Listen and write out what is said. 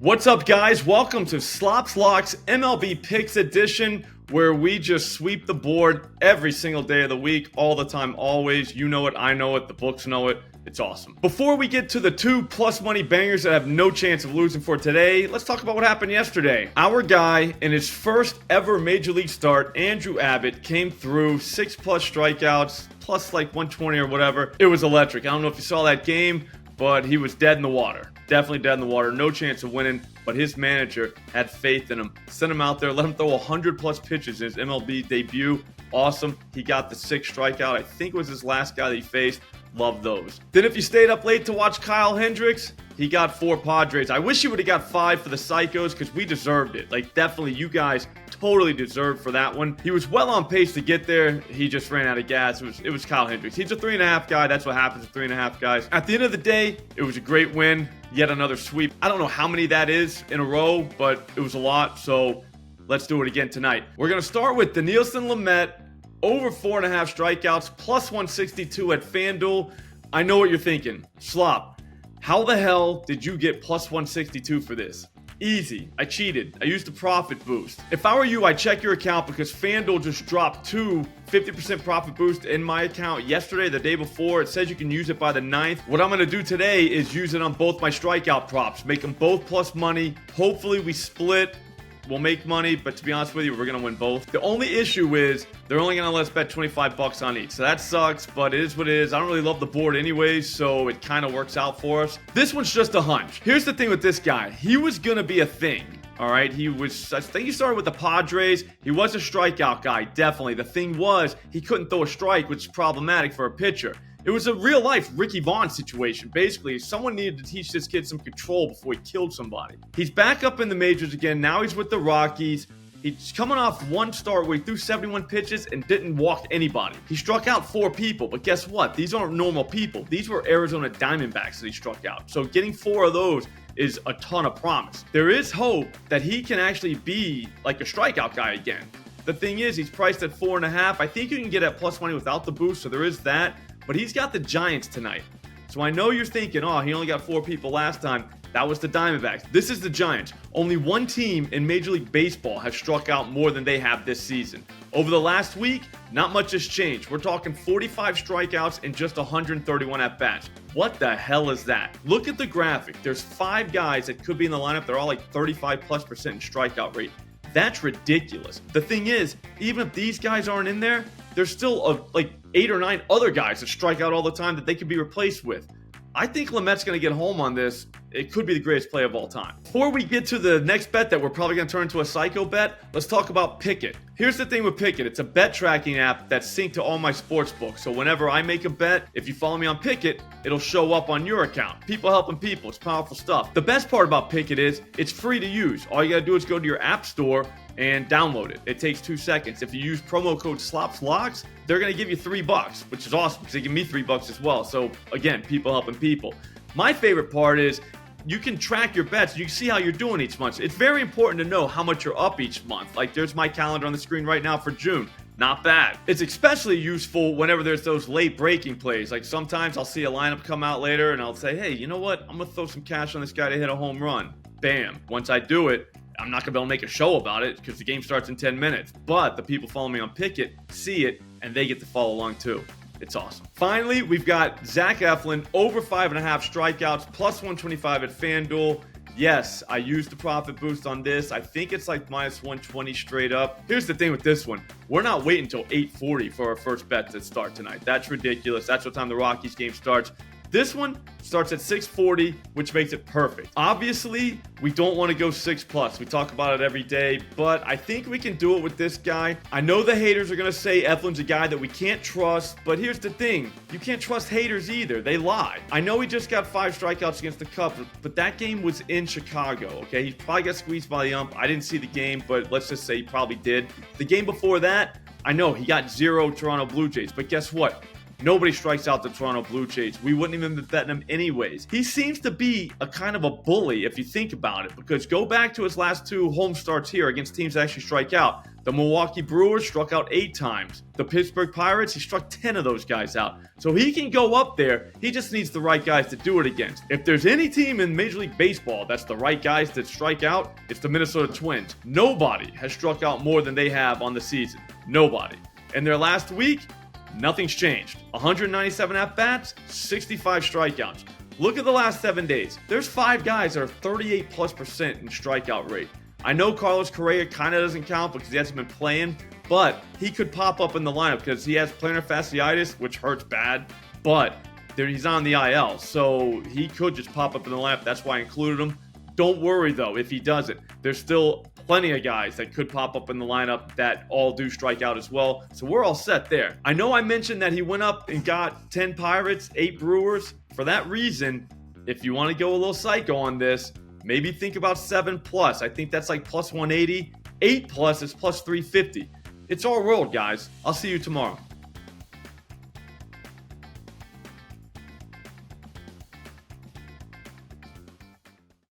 What's up, guys? Welcome to Slop's Locks MLB Picks edition, where we just sweep the board every single day of the week, all the time, always. You know it, I know it, the books know it. It's awesome. Before we get to the two plus money bangers that have no chance of losing for today, let's talk about what happened yesterday. Our guy, in his first ever Major League start, Andrew Abbott, came through 6+ strikeouts, plus like 120 or whatever. It was electric. I don't know if you saw that game, but he was dead in the water. Definitely dead in the water. No chance of winning, but his manager had faith in him. Sent him out there, let him throw 100+ pitches in his MLB debut. Awesome. He got the 6th strikeout. I think it was his last guy that he faced. Love those. Then if you stayed up late to watch Kyle Hendricks, he got 4 Padres. I wish he would have got 5 for the Psychos because we deserved it. Like, definitely, you guys totally deserved for that one. He was well on pace to get there. He just ran out of gas. It was Kyle Hendricks. He's a 3.5 guy. That's what happens to 3.5 guys. At the end of the day, it was a great win. Yet another sweep. I don't know how many that is in a row, but it was a lot. So let's do it again tonight. We're going to start with Dinelson Lamet. Over 4.5 strikeouts, plus 162 at FanDuel. I know what you're thinking. Slop, how the hell did you get plus 162 for this? Easy. I cheated. I used the profit boost. If I were you, I'd check your account because FanDuel just dropped 2 50% profit boost in my account yesterday, the day before. It says you can use it by the 9th. What I'm going to do today is use it on both my strikeout props. Make them both plus money. Hopefully we split. We'll make money, but to be honest with you, we're going to win both. The only issue is they're only going to let us bet 25 bucks on each. So that sucks, but it is what it is. I don't really love the board anyways, so it kind of works out for us. This one's just a hunch. Here's the thing with this guy. He was going to be a thing. All right, I think he started with the Padres. He was a strikeout guy, definitely. The thing was, he couldn't throw a strike, which is problematic for a pitcher. It was a real-life Ricky Vaughn situation. Basically, someone needed to teach this kid some control before he killed somebody. He's back up in the majors again. Now he's with the Rockies. He's coming off one start where he threw 71 pitches and didn't walk anybody. He struck out 4 people, but guess what? These aren't normal people. These were Arizona Diamondbacks that he struck out. So getting 4 of those is a ton of promise. There is hope that he can actually be like a strikeout guy again. The thing is, he's priced at 4.5. I think you can get at plus money without the boost, so there is that. But he's got the Giants tonight. So I know you're thinking, oh, he only got 4 people last time. That was the Diamondbacks. This is the Giants. Only one team in Major League Baseball has struck out more than they have this season. Over the last week, not much has changed. We're talking 45 strikeouts and just 131 at-bats. What the hell is that? Look at the graphic. There's 5 guys that could be in the lineup. They're all like 35+% in strikeout rate. That's ridiculous. The thing is, even if these guys aren't in there, there's still like 8 or 9 other guys that strike out all the time that they could be replaced with. I think Lamet's going to get home on this. It could be the greatest play of all time. Before we get to the next bet that we're probably going to turn into a psycho bet, let's talk about Pikkit. Here's the thing with Pikkit. It's a bet tracking app that's synced to all my sports books. So whenever I make a bet, if you follow me on Pikkit, it'll show up on your account. People helping people. It's powerful stuff. The best part about Pikkit is it's free to use. All you got to do is go to your app store and download it. It takes 2 seconds. If you use promo code SLOPSLOCKS, they're going to give you $3, which is awesome because they give me $3 as well. So again, people helping people. My favorite part is you can track your bets. You can see how you're doing each month. It's very important to know how much you're up each month. Like there's my calendar on the screen right now for June. Not bad. It's especially useful whenever there's those late breaking plays. Like sometimes I'll see a lineup come out later and I'll say, hey, you know what? I'm going to throw some cash on this guy to hit a home run. Bam. Once I do it, I'm not going to be able to make a show about it because the game starts in 10 minutes. But the people following me on Pikkit see it, and they get to follow along too. It's awesome. Finally, we've got Zach Eflin, over 5.5 strikeouts, plus 125 at FanDuel. Yes, I used the profit boost on this. I think it's like minus 120 straight up. Here's the thing with this one. We're not waiting until 8:40 for our first bet to start tonight. That's ridiculous. That's what time the Rockies game starts. This one starts at 6:40, which makes it perfect. Obviously, we don't want to go 6+. We talk about it every day, but I think we can do it with this guy. I know the haters are going to say Eflin's a guy that we can't trust, but here's the thing. You can't trust haters either. They lie. I know he just got 5 strikeouts against the Cubs, but that game was in Chicago, okay? He probably got squeezed by the ump. I didn't see the game, but let's just say he probably did. The game before that, I know he got 0 Toronto Blue Jays, but guess what? Nobody strikes out the Toronto Blue Jays. We wouldn't even be betting him anyways. He seems to be a kind of a bully if you think about it, because go back to his last 2 home starts here against teams that actually strike out. The Milwaukee Brewers struck out 8 times. The Pittsburgh Pirates, he struck 10 of those guys out. So he can go up there. He just needs the right guys to do it against. If there's any team in Major League Baseball that's the right guys to strike out, it's the Minnesota Twins. Nobody has struck out more than they have on the season. Nobody. In their last week, nothing's changed. 197 at-bats, 65 strikeouts. Look at the last 7 days. There's 5 guys that are 38+% in strikeout rate. I know Carlos Correa kind of doesn't count because he hasn't been playing, but he could pop up in the lineup because he has plantar fasciitis, which hurts bad, but he's on the IL, so he could just pop up in the lineup. That's why I included him. Don't worry, though, if he doesn't. There's still plenty of guys that could pop up in the lineup that all do strike out as well, so we're all set there. I know I mentioned that he went up and got 10 Pirates, 8 Brewers. For that reason, if you want to go a little psycho on this, maybe think about 7+. I think that's like plus 180. 8+ is plus 350. It's our world, guys. I'll see you tomorrow.